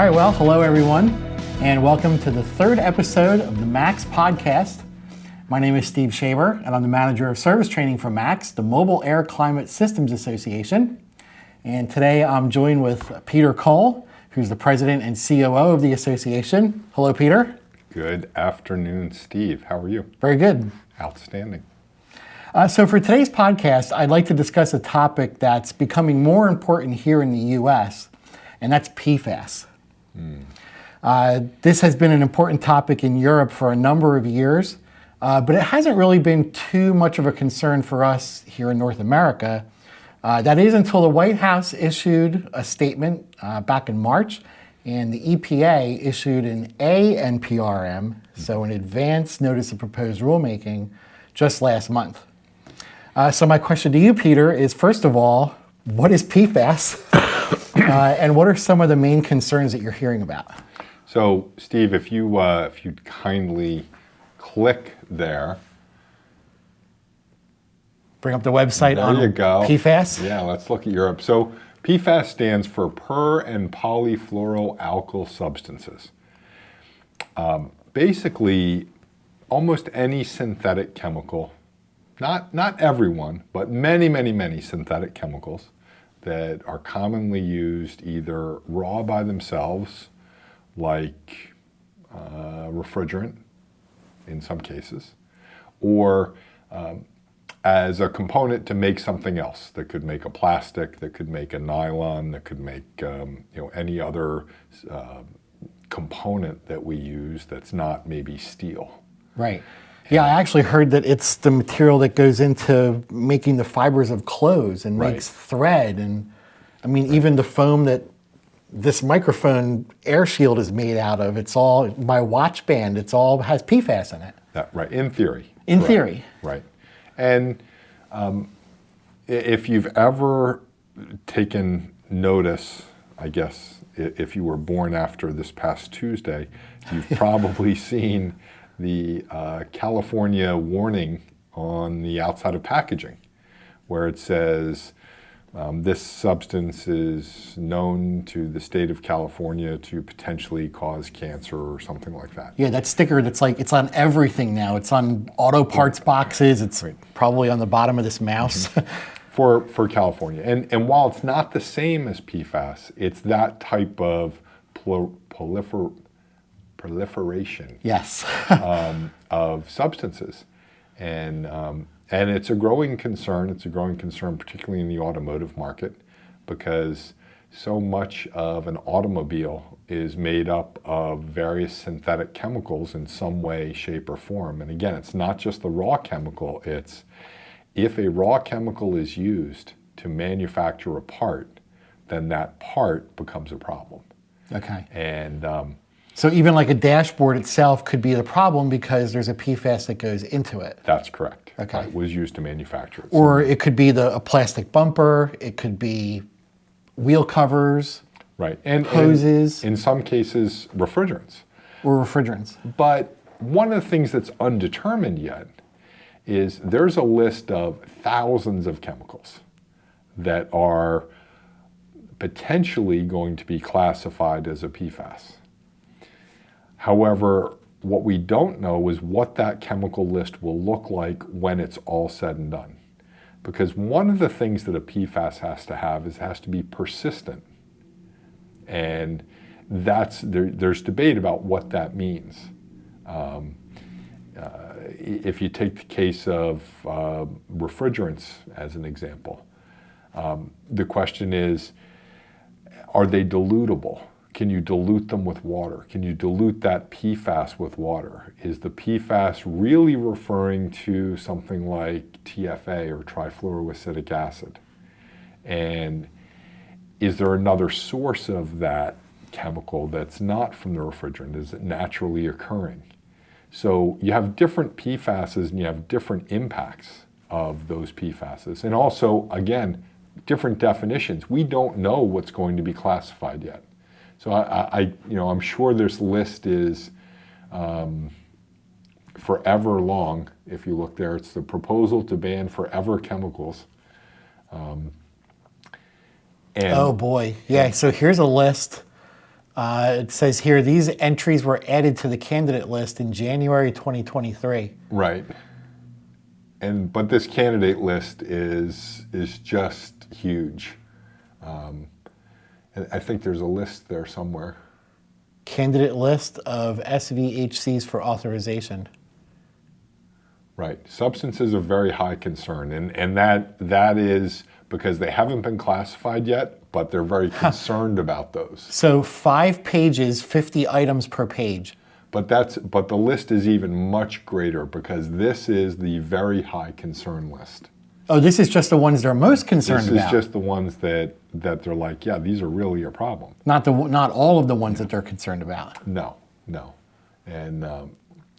right, well, hello everyone, and welcome to the third episode of the MACS podcast. My name is Steve Schaeber, and I'm the Manager of Service Training for MACS, the Mobile Air Climate Systems Association. And today I'm joined with Peter Coll, who's the President and COO of the association. Hello, Peter. Good afternoon, Steve. How are you? Very good. Outstanding. So for today's podcast, I'd like to discuss a topic that's becoming more important here in the U.S., and that's PFAS. This has been an important topic in Europe for a number of years, but it hasn't really been too much of a concern for us here in North America. That is until the White House issued a statement back in March, and the EPA issued an ANPRM, so an Advanced Notice of Proposed Rulemaking, just last month. So my question to you, Peter, is first of all, what is PFAS? And what are some of the main concerns that you're hearing about? So, Steve, if you'd kindly click there. Bring up the website on there you go. PFAS? Yeah, let's look at Europe. So PFAS stands for per and polyfluoroalkyl substances. Basically, almost any synthetic chemical, not everyone, but many synthetic chemicals that are commonly used either raw by themselves, like refrigerant in some cases, or as a component to make something else that could make a plastic, that could make a nylon, that could make any other component that we use that's not maybe steel. Right. Yeah, I actually heard that it's the material that goes into making the fibers of clothes and makes thread. And I mean, even the foam that this microphone air shield is made out of, it's all, my watch band, it's all has PFAS in it. Right, in theory. In theory. Right. And if you've ever taken notice, I guess, if you were born after this past Tuesday, you've probably seen the California warning on the outside of packaging, where it says this substance is known to the state of California to potentially cause cancer or something like that. Yeah, that sticker that's like, it's on everything now. It's on auto parts boxes. It's probably on the bottom of this mouse. For California. And while it's not the same as PFAS, it's that type of proliferation yes. of substances. And it's a growing concern. It's a growing concern, particularly in the automotive market, because so much of an automobile is made up of various synthetic chemicals in some way, shape, or form. And again, it's not just the raw chemical. It's if a raw chemical is used to manufacture a part, then that part becomes a problem. Okay. And so even like a dashboard itself could be the problem because there's a PFAS that goes into it. That's correct. Okay. It was used to manufacture it. Or it could be a plastic bumper. It could be wheel covers. Right. And hoses. In some cases, refrigerants. Or refrigerants. But one of the things that's undetermined yet is there's a list of thousands of chemicals that are potentially going to be classified as a PFAS. However, what we don't know is what that chemical list will look like when it's all said and done. Because one of the things that a PFAS has to have is it has to be persistent. And there's debate about what that means. If you take the case of refrigerants as an example, the question is, are they dilutable? Can you dilute them with water? Can you dilute that PFAS with water? Is the PFAS really referring to something like TFA or trifluoroacetic acid? And is there another source of that chemical that's not from the refrigerant? Is it naturally occurring? So you have different PFASs and you have different impacts of those PFASs. And also, again, different definitions. We don't know what's going to be classified yet. So I'm sure this list is forever long. If you look there, it's the proposal to ban forever chemicals. Oh boy, yeah. So here's a list It says here, these entries were added to the candidate list in January 2023. Right. But this candidate list is just huge. And I think there's a list there somewhere. Candidate list of SVHCs for authorization. Right. Substances of very high concern. And that is because they haven't been classified yet, but they're very concerned about those. So 5 pages, 50 items per page. But the list is even much greater because this is the very high concern list. Oh, this is just the ones they're most concerned about. This is just the ones that they're like, yeah, these are really a problem. Not all of the ones that they're concerned about. No. And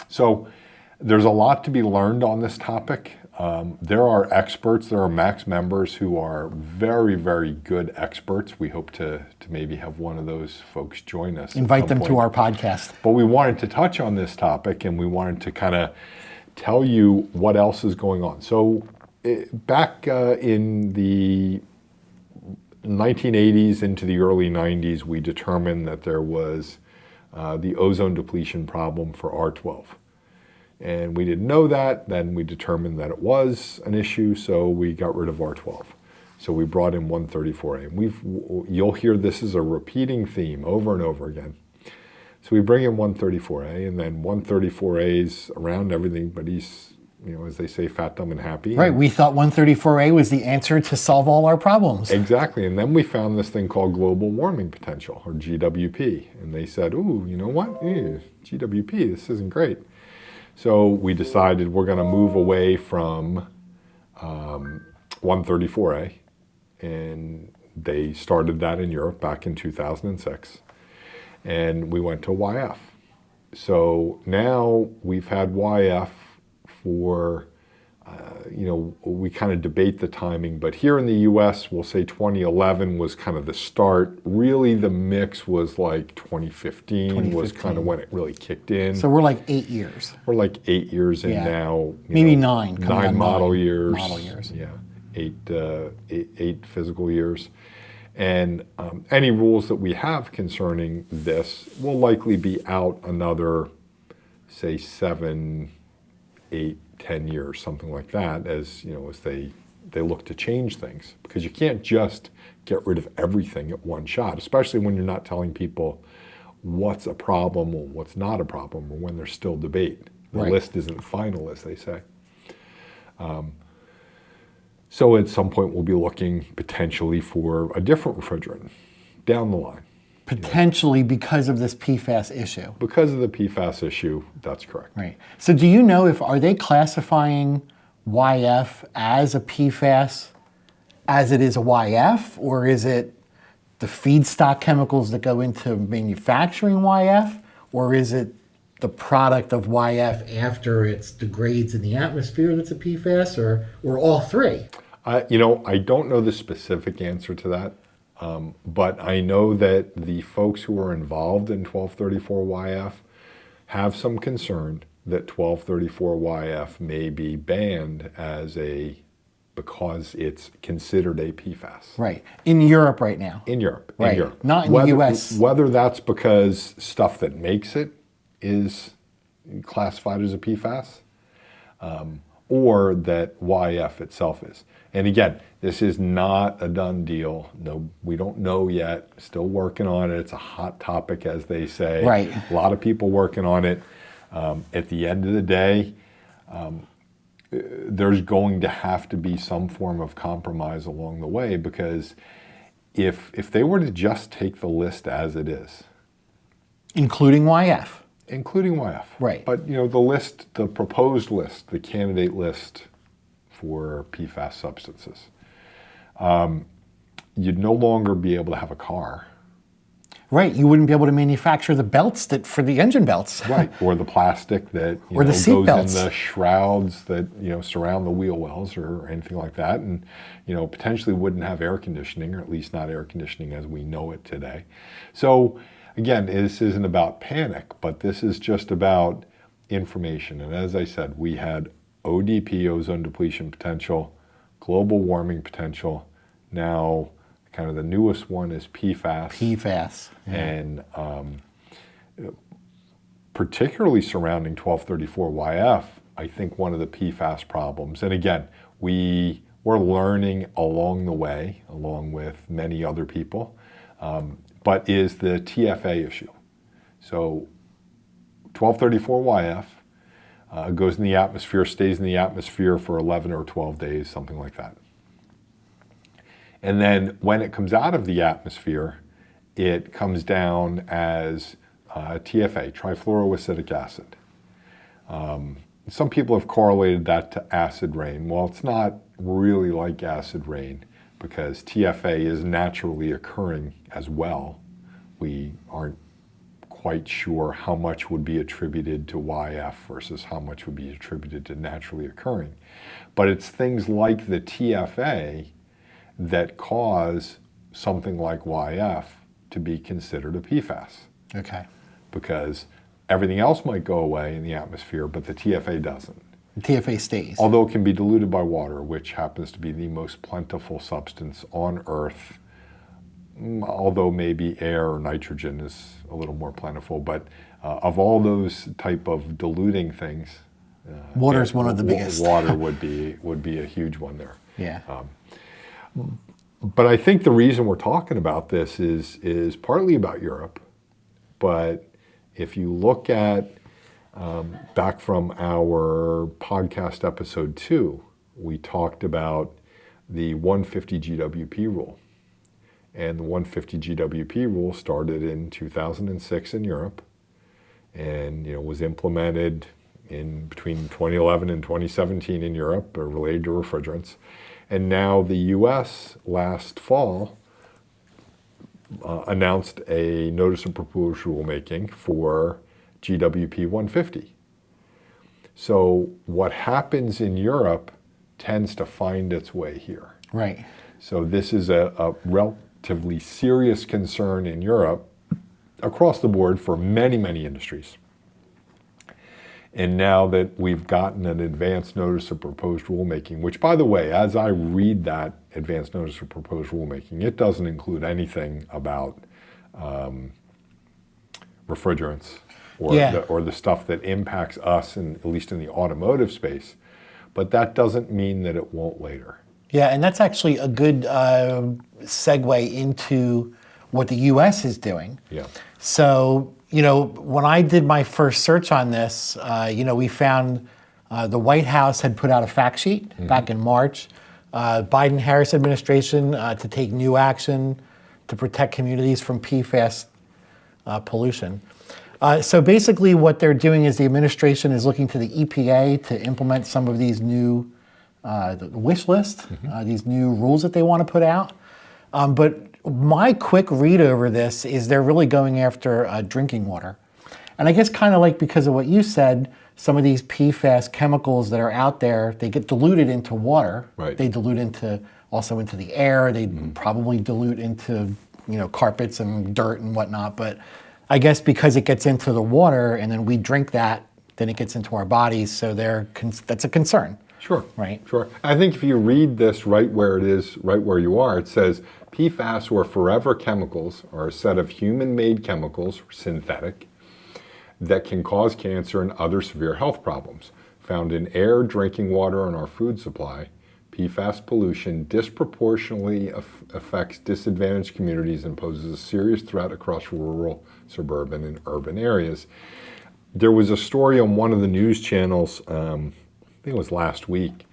so there's a lot to be learned on this topic. There are experts, there are MACS members who are very, very good experts. We hope to maybe have one of those folks join us. Invite them to our podcast. But we wanted to touch on this topic and we wanted to kind of tell you what else is going on. So back in the 1980s into the early 90s, we determined that there was the ozone depletion problem for R12. And we didn't know that. Then we determined that it was an issue, so we got rid of R12. So we brought in 134A. And you'll hear this is a repeating theme over and over again. So we bring in 134A, and then 134A is around everything, but he's, as they say, fat, dumb, and happy. Right, we thought 134A was the answer to solve all our problems. Exactly, and then we found this thing called global warming potential, or GWP. And they said, ooh, you know what? GWP, this isn't great. So we decided we're going to move away from 134A, and they started that in Europe back in 2006, and we went to YF. So now we've had YF for, we kind of debate the timing, but here in the US, we'll say 2011 was kind of the start. Really, the mix was like 2015 was kind of when it really kicked in. So we're like 8 years. We're like 8 years in now. Maybe 9. 9 model years. Model years. Yeah, eight physical years. And any rules that we have concerning this will likely be out another, say, 7, 8, 10 years, something like that, as as they look to change things. Because you can't just get rid of everything at one shot, especially when you're not telling people what's a problem or what's not a problem, or when there's still debate. The list isn't final, as they say. So at some point we'll be looking potentially for a different refrigerant down the line. Potentially because of this PFAS issue. Because of the PFAS issue, that's correct. Right. So do you know are they classifying YF as a PFAS as it is a YF, or is it the feedstock chemicals that go into manufacturing YF, or is it the product of YF after it degrades in the atmosphere that's a PFAS, or all three? I don't know the specific answer to that. But I know that the folks who are involved in 1234YF have some concern that 1234YF may be banned because it's considered a PFAS. Right. In Europe right now. In Europe. Right. In Europe. Not in the US. Whether that's because stuff that makes it is classified as a PFAS, or that YF itself is. And again, this is not a done deal. No, we don't know yet. Still working on it. It's a hot topic, as they say. Right. A lot of people working on it. At the end of the day, there's going to have to be some form of compromise along the way, because if they were to just take the list as it is, including YF. Including YF. Right. But the proposed list, the candidate list for PFAS substances, you'd no longer be able to have a car. Right, you wouldn't be able to manufacture the belts for the engine belts. Right, or the plastic that or the seat goes belts in the shrouds that surround the wheel wells or anything like that, and potentially wouldn't have air conditioning, or at least not air conditioning as we know it today. So again, this isn't about panic, but this is just about information. And as I said, we had ODP, ozone depletion potential, global warming potential. Now Kind of the newest one is PFAS. PFAS. Yeah. And particularly surrounding 1234YF, I think one of the PFAS problems, and again, we're learning along the way, along with many other people, but is the TFA issue. So 1234YF goes in the atmosphere, stays in the atmosphere for 11 or 12 days, something like that. And then when it comes out of the atmosphere, it comes down as TFA, trifluoroacetic acid. Some people have correlated that to acid rain. Well, it's not really like acid rain because TFA is naturally occurring as well. We aren't quite sure how much would be attributed to YF versus how much would be attributed to naturally occurring. But it's things like the TFA that cause something like YF to be considered a PFAS. Okay. Because everything else might go away in the atmosphere, but the TFA doesn't. The TFA stays. Although it can be diluted by water, which happens to be the most plentiful substance on Earth, although maybe air or nitrogen is a little more plentiful. But of all those type of diluting things, water is one of the biggest. Water would be a huge one there. Yeah. But I think the reason we're talking about this is partly about Europe, but if you look at back from our podcast episode 2, we talked about the 150 GWP rule. And the 150 GWP rule started in 2006 in Europe and was implemented in between 2011 and 2017 in Europe related to refrigerants. And now the US last fall announced a notice of proposed rulemaking for GWP 150. So what happens in Europe tends to find its way here. Right. So this is a relatively serious concern in Europe across the board for many, many industries. And now that we've gotten an advance notice of proposed rulemaking, which, by the way, as I read that advance notice of proposed rulemaking, it doesn't include anything about refrigerants or the stuff that impacts us, at least in the automotive space. But that doesn't mean that it won't later. Yeah, and that's actually a good segue into what the U.S. is doing. Yeah. So, when I did my first search on this, we found the White House had put out a fact sheet back in March. Biden-Harris administration to take new action to protect communities from PFAS pollution. So basically what they're doing is the administration is looking to the EPA to implement some of these new the wish list, these new rules that they want to put out. But my quick read over this is they're really going after drinking water. And I guess kind of like because of what you said, some of these PFAS chemicals that are out there, they get diluted into water. Right. They dilute also into the air. They probably dilute into carpets and dirt and whatnot. But I guess because it gets into the water and then we drink that, then it gets into our bodies. So that's a concern. Sure. Right. Sure. I think if you read this right where it is, right where you are, it says PFAS or forever chemicals are a set of human-made chemicals, synthetic, that can cause cancer and other severe health problems. Found in air, drinking water, and our food supply, PFAS pollution disproportionately affects disadvantaged communities and poses a serious threat across rural, suburban, and urban areas. There was a story on one of the news channels, I think it was last week,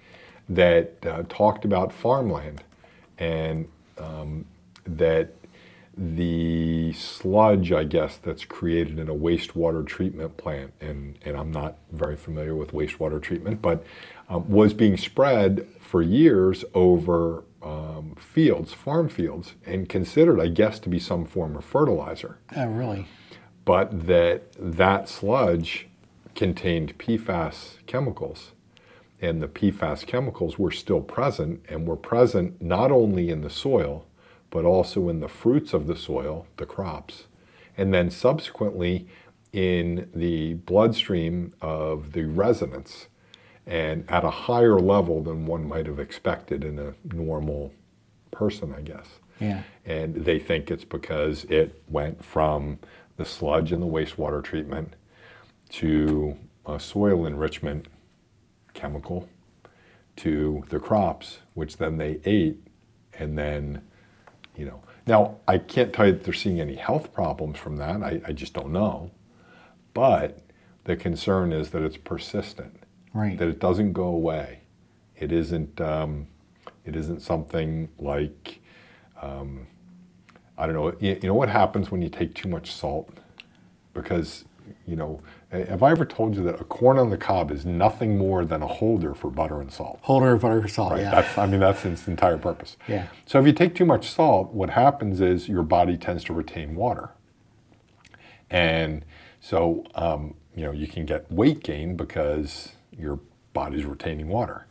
that talked about farmland and that the sludge, I guess, that's created in a wastewater treatment plant, and I'm not very familiar with wastewater treatment, but was being spread for years over farm fields, and considered, I guess, to be some form of fertilizer. Oh, really? But that sludge contained PFAS chemicals. And the PFAS chemicals were still present, and were present not only in the soil, but also in the fruits of the soil, the crops, and then subsequently in the bloodstream of the residents, and at a higher level than one might have expected in a normal person, I guess. Yeah. And they think it's because it went from the sludge and the wastewater treatment to a soil enrichment chemical to the crops, which then they ate, and then, Now, I can't tell you that they're seeing any health problems from that. I just don't know. But the concern is that it's persistent, Right. that it doesn't go away. It isn't something like, I don't know, you know what happens when you take too much salt? Because, have I ever told you that a corn on the cob is nothing more than a holder for butter and salt? Holder of butter and salt, Right. yeah. That's its entire purpose. Yeah. So if you take too much salt, what happens is your body tends to retain water. And so, you can get weight gain because your body's retaining water.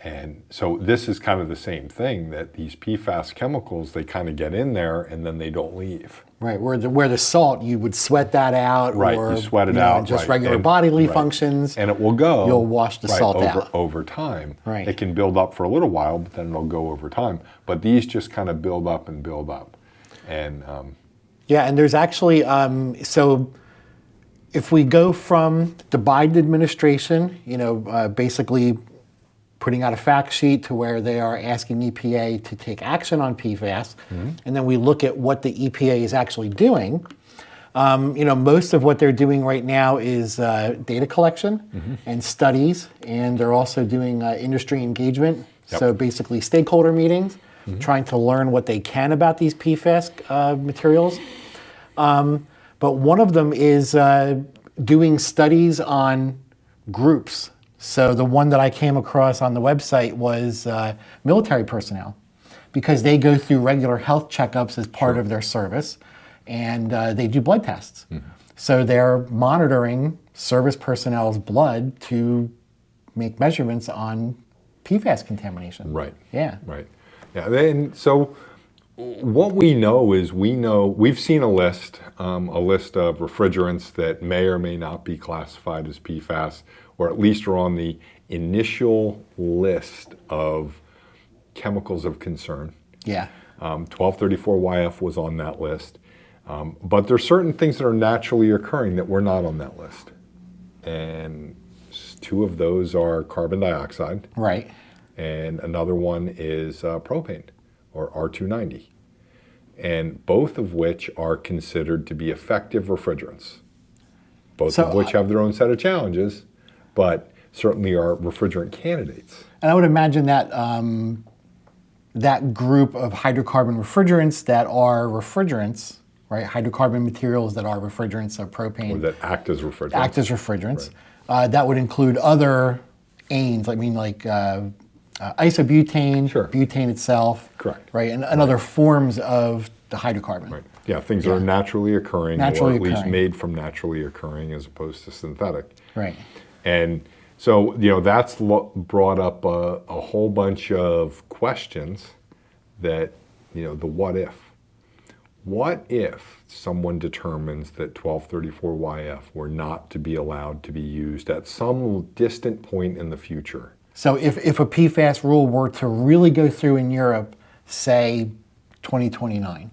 And so this is kind of the same thing, that these PFAS chemicals, they kind of get in there and then they don't leave. Right, where the salt, you would sweat that out, Right, or you sweat it out, just right. regular And- bodily right. functions. And it will go. You'll wash the salt out. over time. Right. It can build up for a little while, but then it'll go over time. But these just kind of build up and build up. And Yeah, and there's actually, so if we go from the Biden administration, basically putting out a fact sheet to where they are asking EPA to take action on PFAS, and then we look at what the EPA is actually doing, most of what they're doing right now is data collection and studies, and they're also doing industry engagement. Yep. So basically stakeholder meetings, trying to learn what they can about these PFAS materials. But one of them is doing studies on groups. So the one that I came across on the website was military personnel, because they go through regular health checkups as part of their service, and they do blood tests. So they're monitoring service personnel's blood to make measurements on PFAS contamination. Right. Yeah. Right. Yeah. And so what we know is we've seen a list of refrigerants that may or may not be classified as PFAS, or at least are on the initial list of chemicals of concern. Yeah. 1234YF was on that list. But there's certain things that are naturally occurring that were not on that list. And two of those are carbon dioxide. Right. And another one is propane, or R290. And both of which are considered to be effective refrigerants. Both of which have their own set of challenges, but certainly are refrigerant candidates. And I would imagine that that group of hydrocarbon refrigerants that are refrigerants, right? Hydrocarbon materials that are refrigerants of propane. Or that act as refrigerants. That would include other anes, like isobutane, Sure. butane itself. Correct. Right, and other forms of the hydrocarbon. Right. Yeah, things that are naturally occurring, or at least occurring. made from naturally occurring as opposed to synthetic. Right. And so, that's brought up a whole bunch of questions that, the what if. What if someone determines that 1234YF were not to be allowed to be used at some distant point in the future? So if a PFAS rule were to really go through in Europe, say 2029.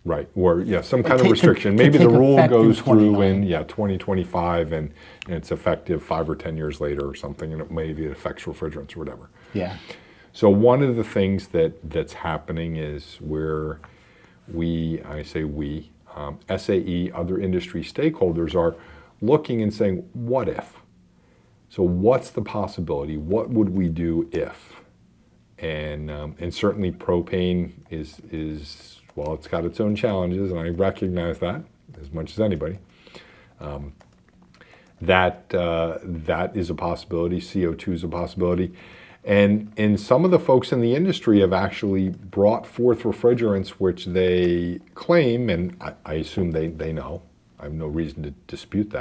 Right, or some kind of Could restriction. Maybe the take rule effect in goes through in 29. 2025 and it's effective 5 or 10 years later or something, and maybe it affects refrigerants or whatever. Yeah. So one of the things that's happening is where SAE, other industry stakeholders are looking and saying, what if? So what's the possibility? What would we do if? And certainly propane is well, it's got its own challenges, and I recognize that as much as anybody. That is a possibility. CO2 is a possibility. And some of the folks in the industry have actually brought forth refrigerants which they claim, and I assume they know, I have no reason to dispute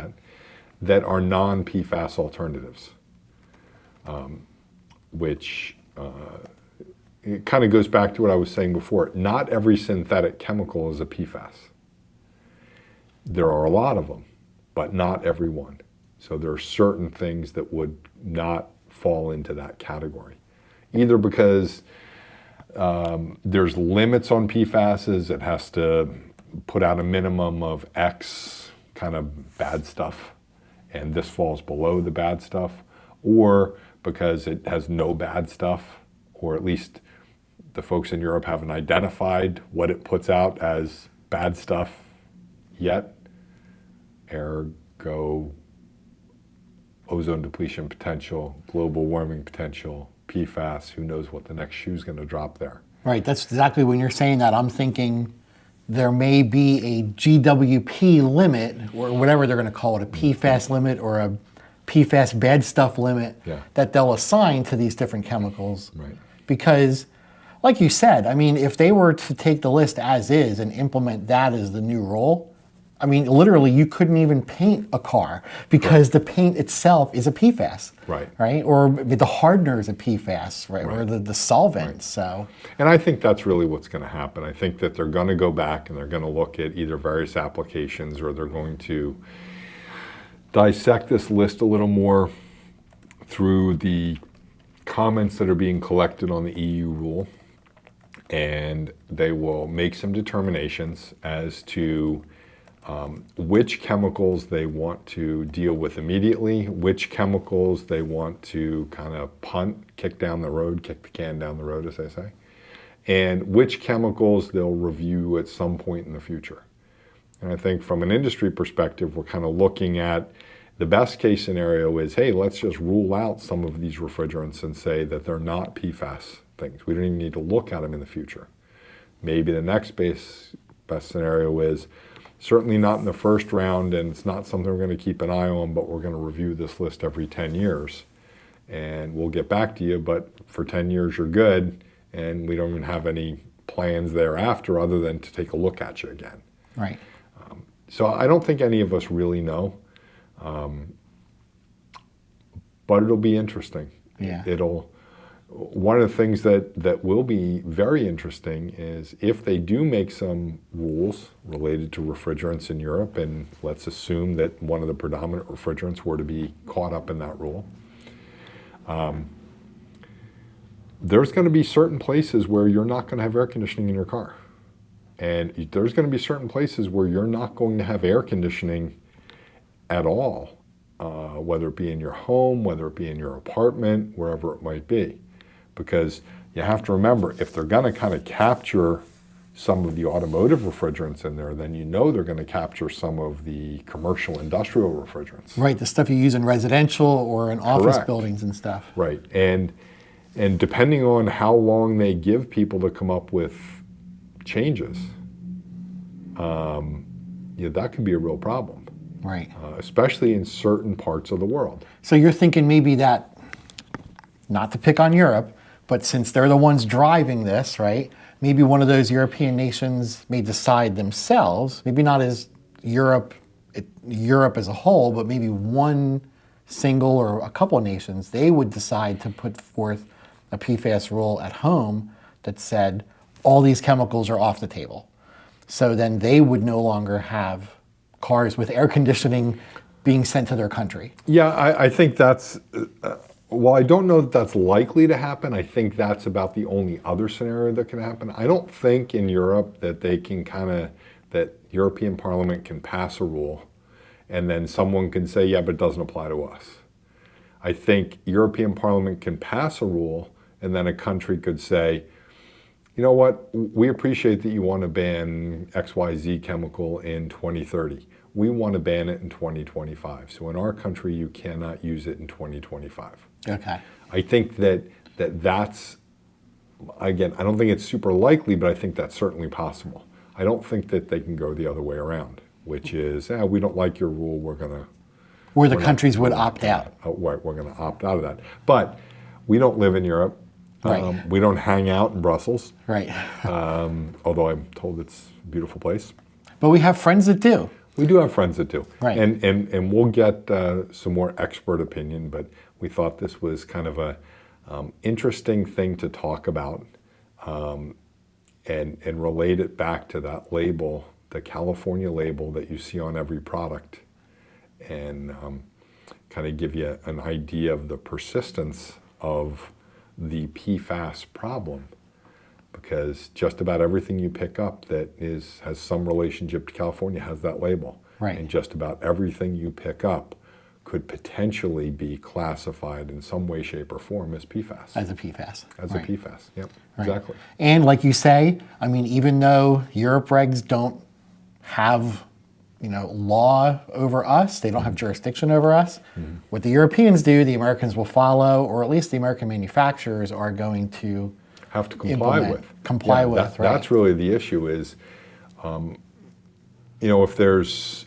that are non-PFAS alternatives, which it kind of goes back to what I was saying before. Not every synthetic chemical is a PFAS. There are a lot of them, but not every one. So there are certain things that would not fall into that category, either because There's limits on PFASs. It has to put out a minimum of X kind of bad stuff, and this falls below the bad stuff, or because it has no bad stuff, or at least the folks in Europe haven't identified what it puts out as bad stuff yet, ergo ozone depletion potential, global warming potential, PFAS, who knows what the next shoe is going to drop there. Right, that's exactly when you're saying that, I'm thinking there may be a GWP limit, or whatever they're going to call it, a PFAS limit or a PFAS bad stuff limit, Yeah. that they'll assign to these different chemicals. Right. Because, like you said, I mean, if they were to take the list as is and implement that as the new rule, I mean, literally, you couldn't even paint a car because the paint itself is a PFAS. Right. Right? Or the hardener is a PFAS, right? Right. Or the solvent. Right. So, And I think that's really what's going to happen. I think that they're going to go back and they're going to look at either various applications, or they're going to dissect this list a little more through the comments that are being collected on the EU rule, and they will make some determinations as to which chemicals they want to deal with immediately, which chemicals they want to kind of punt, kick down the road, kick the can down the road, as they say, and which chemicals they'll review at some point in the future. And I think from an industry perspective, we're kind of looking at the best case scenario is, hey, let's just rule out some of these refrigerants and say that they're not PFAS things. We don't even need to look at them in the future. Maybe the next best scenario is certainly not in the first round, and it's not something we're going to keep an eye on, but we're going to review this list every 10 years. And we'll get back to you, but for 10 years you're good, and we don't even have any plans thereafter other than to take a look at you again. right. So I don't think any of us really know, but it'll be interesting. Yeah. One of the things that will be very interesting is if they do make some rules related to refrigerants in Europe, and let's assume that one of the predominant refrigerants were to be caught up in that rule, there's going to be certain places where you're not going to have air conditioning in your car. And there's going to be certain places where you're not going to have air conditioning at all, whether it be in your home, whether it be in your apartment, wherever it might be. Because you have to remember, if they're going to kind of capture some of the automotive refrigerants in there, then you know they're going to capture some of the commercial industrial refrigerants. Right, the stuff you use in residential or in office Correct. buildings and stuff. Right. And depending on how long they give people to come up with changes, that could be a real problem. Right. Especially in certain parts of the world. So you're thinking maybe that, not to pick on Europe, but since they're the ones driving this, right? Maybe one of those European nations may decide themselves, maybe not as Europe as a whole, but maybe one single or a couple of nations, they would decide to put forth a PFAS rule at home that said all these chemicals are off the table. So then they would no longer have cars with air conditioning being sent to their country. Yeah, I think that's, while I don't know that that's likely to happen, I think that's about the only other scenario that can happen. I don't think in Europe that they can that European Parliament can pass a rule and then someone can say, yeah, but it doesn't apply to us. I think European Parliament can pass a rule and then a country could say, you know what, we appreciate that you want to ban XYZ chemical in 2030. We want to ban it in 2025. So in our country, you cannot use it in 2025. Okay. I think that's, again, I don't think it's super likely, but I think that's certainly possible. I don't think that they can go the other way around, which is, we don't like your rule, we're going to... Where the countries would opt out. We're going to opt out of that. But we don't live in Europe. Right. We don't hang out in Brussels. Right. Although I'm told it's a beautiful place. But we have friends that do. We do have friends that do. Right. And we'll get some more expert opinion, but we thought this was kind of a interesting thing to talk about and relate it back to that label, the California label that you see on every product, and kind of give you an idea of the persistence of the PFAS problem. because just about everything you pick up that has some relationship to California has that label. Right. And just about everything you pick up could potentially be classified in some way, shape, or form as PFAS. As a PFAS. As right. a PFAS, yep, Right. exactly. And like you say, I mean, even though Europe regs don't have, law over us, they don't have jurisdiction over us, what the Europeans do, the Americans will follow, or at least the American manufacturers are going to have to comply with. Right. That's really the issue is, if there's,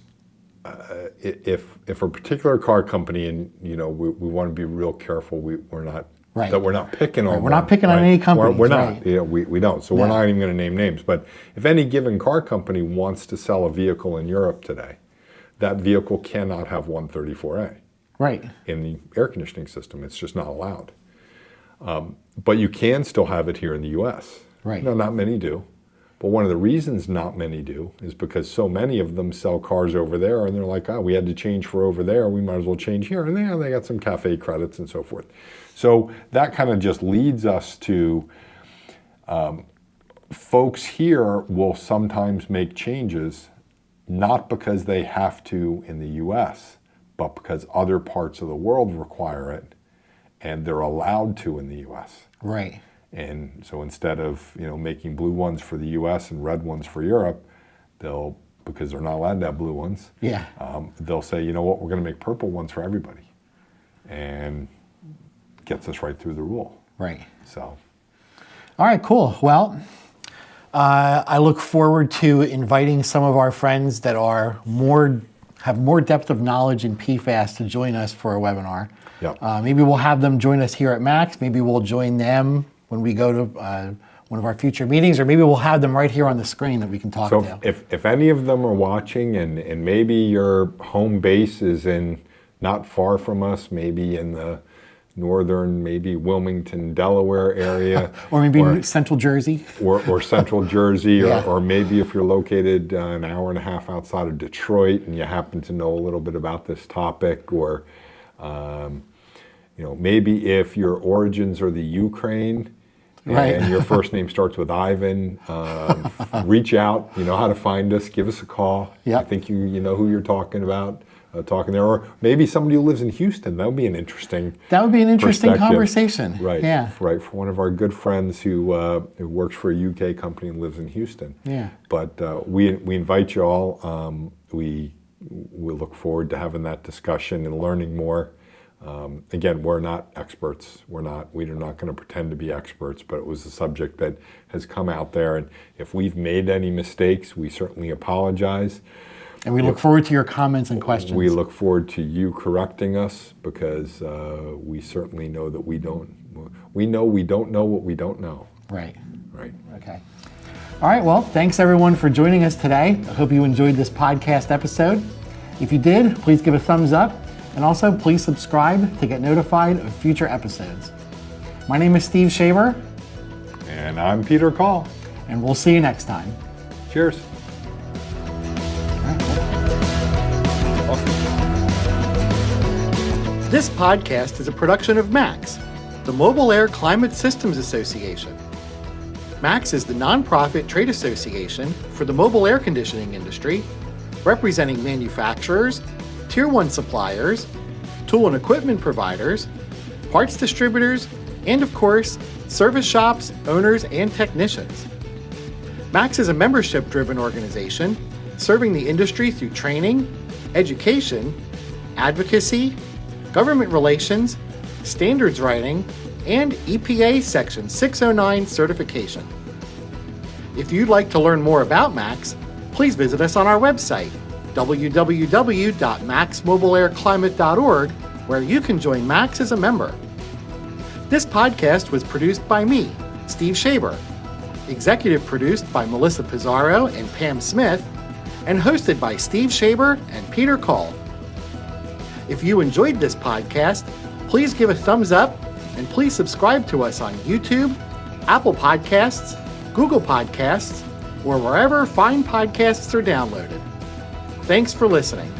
if a particular car company, and we want to be real careful, we're not picking on. We're not picking on any company. We're not. We don't. So we're not even going to name names. But if any given car company wants to sell a vehicle in Europe today, that vehicle cannot have 134A. Right. In the air conditioning system, it's just not allowed. But you can still have it here in the U.S. Right. Not many do. But one of the reasons not many do is because so many of them sell cars over there, and they're like, we had to change for over there, we might as well change here. And they got some CAFE credits and so forth. So that kind of just leads us to folks here will sometimes make changes, not because they have to in the U.S., but because other parts of the world require it, and they're allowed to in the U.S. Right. And so instead of making blue ones for the U.S. and red ones for Europe, because they're not allowed to have blue ones, they'll say, you know what, we're going to make purple ones for everybody, and gets us right through the rule. Right. So, all right, cool. Well, I look forward to inviting some of our friends that have more depth of knowledge in PFAS to join us for a webinar. Yep. Maybe we'll have them join us here at MACS. Maybe we'll join them when we go to one of our future meetings, or maybe we'll have them right here on the screen that we can talk to. So if any of them are watching, and maybe your home base is not far from us, maybe in the northern, maybe Wilmington, Delaware area. or maybe Central Jersey. Or Central Jersey, Yeah. or maybe if you're located an hour and a half outside of Detroit and you happen to know a little bit about this topic, or maybe if your origins are the Ukraine, Right. and your first name starts with Ivan, reach out. You know how to find us. Give us a call. Yep. I think you know who you're talking about. Talking there, or maybe somebody who lives in Houston. That would be an interesting. That would be an interesting perspective. conversation. Right. Yeah. Right. For one of our good friends who works for a UK company and lives in Houston. Yeah. But we invite you all. We look forward to having that discussion and learning more. Again, we're not experts. We're not going to pretend to be experts, but it was a subject that has come out there. And if we've made any mistakes, we certainly apologize. And we look forward to your comments and questions. We look forward to you correcting us, because we certainly know that we don't know what we don't know. Right. Right. Okay. All right. Well, thanks everyone for joining us today. I hope you enjoyed this podcast episode. If you did, please give a thumbs up. And also, please subscribe to get notified of future episodes. My name is Steve Schaeber. And I'm Peter Coll. And we'll see you next time. Cheers. This podcast is a production of MACS, the Mobile Air Climate Systems Association. MACS is the nonprofit trade association for the mobile air conditioning industry, representing manufacturers, Tier 1 suppliers, tool and equipment providers, parts distributors, and of course, service shops, owners, and technicians. MACS is a membership-driven organization serving the industry through training, education, advocacy, government relations, standards writing, and EPA Section 609 certification. If you'd like to learn more about MACS, please visit us on our website, www.maxmobileairclimate.org, where you can join MACS as a member. This podcast was produced by me, Steve Schaeber, executive produced by Melissa Pizarro and Pam Smith, and hosted by Steve Schaeber and Peter Coll. If you enjoyed this podcast, please give a thumbs up, and please subscribe to us on YouTube, Apple Podcasts, Google Podcasts, or wherever fine podcasts are downloaded. Thanks for listening.